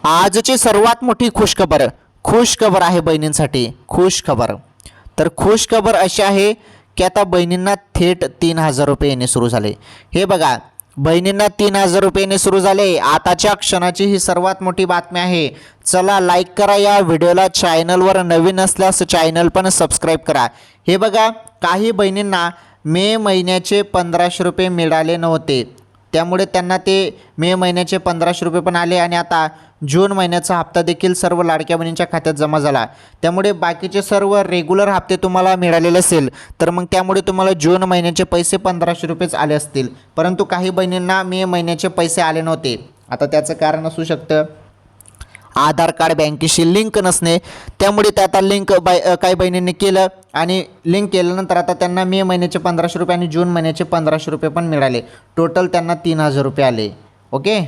आजची सर्वात मोठी खुश खबर आहे बहिणींसाठी. तर खुश खबर अशी आहे की आता बहिणींना थेट 3,000 रुपये येणे सुरू झाले. हे बघा, बहिणींना 3,000 रुपये येणे सुरू झाले. आताच्या क्षणाची ही सर्वात मोठी बातमी आहे. चला लाईक करा या व्हिडिओला, चॅनलवर नवीन असल्यास चॅनल पण सबस्क्राईब करा. हे बघा, काही बहिणींना मे महिन्याचे 1,500 रुपये मिळाले नव्हते, त्यामुळे त्यांना ते मे महिन्याचे 1,500 रुपये पण आले आणि आता जून महिन्याचा हप्ता देखील सर्व लाडक्या बहिणींच्या खात्यात जमा झाला. त्यामुळे बाकीचे सर्व रेग्युलर हप्ते तुम्हाला मिळालेले असेल तर मग त्यामुळे तुम्हाला जून महिन्याचे पैसे 1,500 रुपयेच आले असतील. परंतु काही बहिणींना मे महिन्याचे पैसे आले नव्हते. आता त्याचं कारण असू शकतं आधार कार्ड बँकेशी लिंक नसणे. त्यामुळे ते आता लिंक काही बहिणींनी केलं आणि लिंक केल्यानंतर आता त्यांना मे महिन्याचे 1,500 रुपये आणि जून महिन्याचे 1,500 रुपये पण मिळाले. टोटल त्यांना 3,000 रुपये आले. ओके.